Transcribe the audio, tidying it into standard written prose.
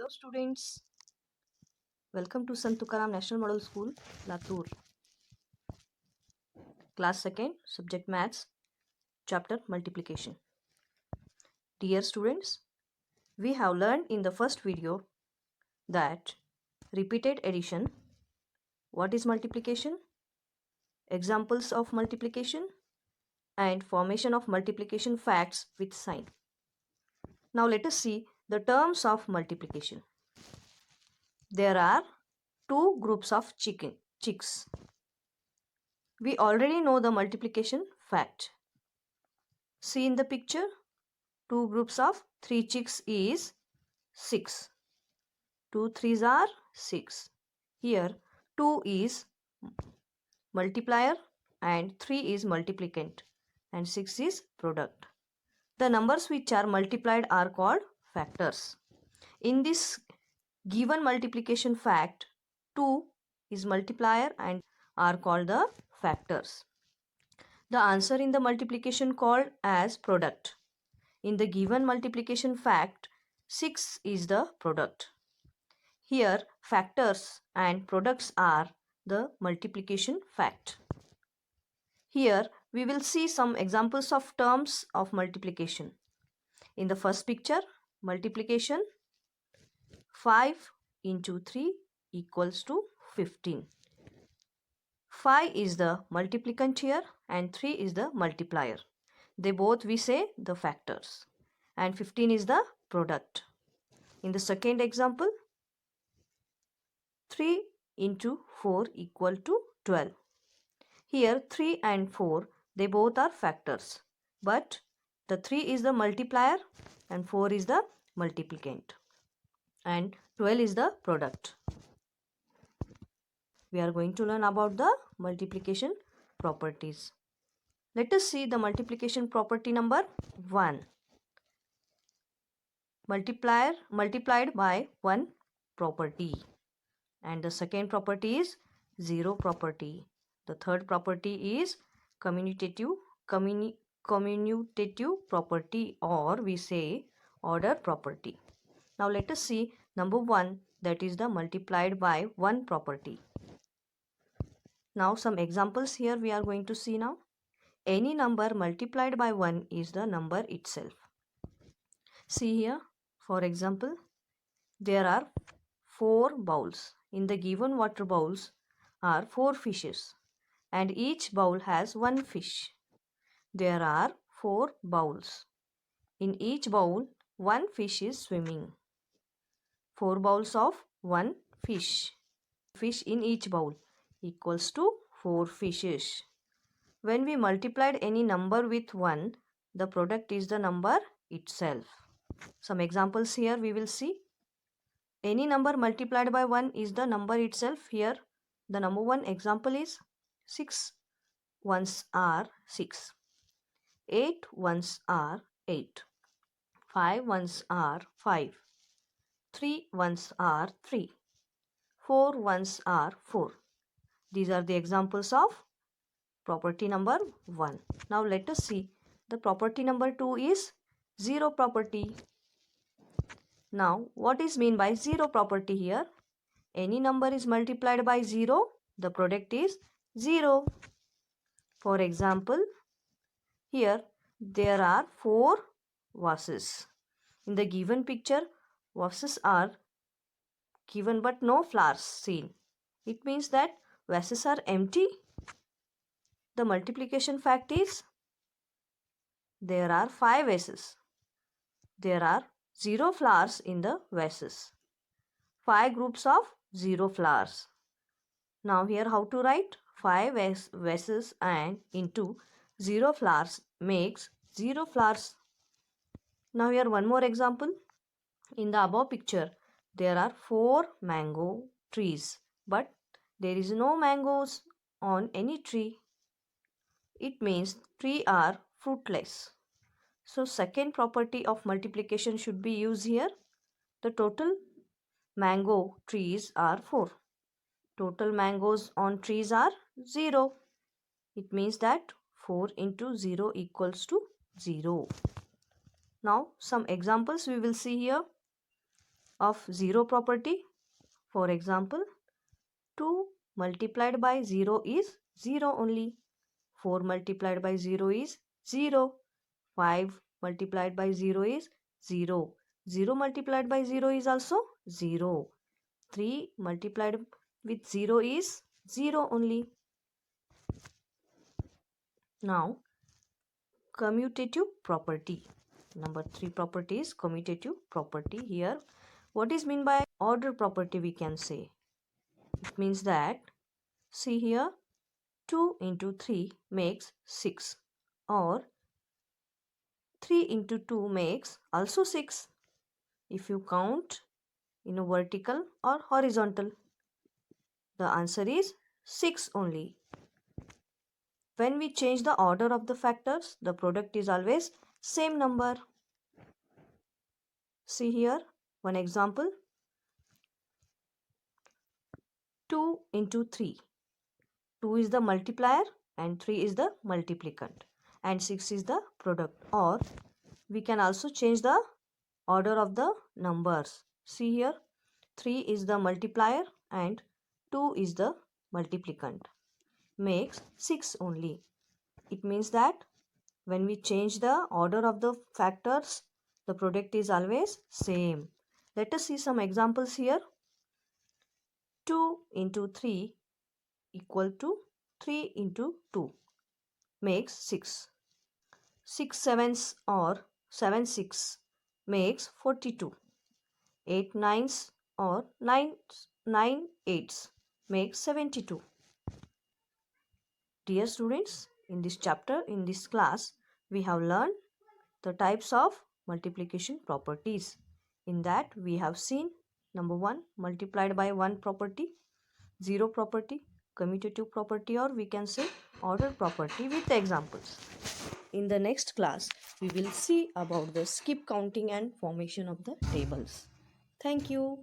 Hello students, welcome to Sant Tukaram National Model School, Latur. Class 2nd, subject Maths, chapter Multiplication. Dear students, we have learned in the first video that repeated addition, what is multiplication, examples of multiplication, and formation of multiplication facts with sign. Now let us see the terms of multiplication. There are two groups of chicks. We already know the multiplication fact. See in the picture, two groups of 3 chicks is 6. 2 threes are 6. Here 2 is multiplier and 3 is multiplicand and 6 is product. The numbers which are multiplied are called factors. In this given multiplication fact, 2 is multiplier and are called the factors. The answer in the multiplication called as product. In the given multiplication fact, 6 is the product. Here, factors and products are the multiplication fact. Here, we will see some examples of terms of multiplication. In the first picture, multiplication, 5 into 3 equals to 15. 5 is the multiplicand here and 3 is the multiplier. They both we say the factors and 15 is the product. In the second example, 3 into 4 equal to 12. Here 3 and 4 they both are factors, but the 3 is the multiplier and 4 is the multiplicand and 12 is the product. We are going to learn about the multiplication properties. Let us see the multiplication property number 1. Multiplied by 1 property. And the second property is 0 property. The third property is commutative property, or we say order property. Now let us see number 1, that is the multiplied by 1 property. Now some examples here we are going to see now. Any number multiplied by 1 is the number itself. See here, for example, there are 4 bowls. In the given water bowls are 4 fishes and each bowl has 1 fish. There are 4 bowls. In each bowl, 1 fish is swimming. 4 bowls of 1 fish. Fish in each bowl equals to 4 fishes. When we multiplied any number with 1, the product is the number itself. Some examples here we will see. Any number multiplied by 1 is the number itself. Here the number 1 example is 6 ones are 6. 8 ones are 8. 5 ones are 5. 3 ones are 3. 4 ones are 4. These are the examples of property number 1. Now let us see the property number 2 is 0 property. Now what is mean by 0 property here? Any number is multiplied by 0, the product is 0. For example, here there are 4 vases. In the given picture, vases are given but no flowers seen. It means that vases are empty. The multiplication fact is there are 5 vases. There are 0 flowers in the vases. 5 groups of 0 flowers. Now here how to write? 5 vases and into 0 flowers makes 0 flowers. Now here one more example. In the above picture, there are 4 mango trees, but there is no mangoes on any tree. It means trees are fruitless. So second property of multiplication should be used here. The total mango trees are 4. Total mangoes on trees are 0. It means that 4 into 0 equals to 0. Now some examples we will see here. of 0 property. For example, 2 multiplied by 0 is 0 only. 4 multiplied by 0 is 0. 5 multiplied by 0 is 0. 0 multiplied by 0 is also 0. 3 multiplied with 0 is 0 only. Now, commutative property. Number 3 property is commutative property. Here, what is meant by order property we can say? It means that, see here, 2 into 3 makes 6, or 3 into 2 makes also 6 if you count in a vertical or horizontal. The answer is 6 only. When we change the order of the factors, the product is always same number. See here one example. 2 into 3. 2 is the multiplier and 3 is the multiplicand and 6 is the product. Or we can also change the order of the numbers. See here, 3 is the multiplier and 2 is the multiplicand. Makes 6 only. It means that when we change the order of the factors, the product is always same. Let us see some examples here. 2 into 3 equal to 3 into 2 makes 6. 6 sevens or 7 6 makes 42. 8 nines or 9 eights makes 72. Dear students, in this chapter, in this class, we have learned the types of multiplication properties. In that, we have seen number 1, multiplied by 1 property, 0 property, commutative property, or we can say order property with examples. In the next class, we will see about the skip counting and formation of the tables. Thank you.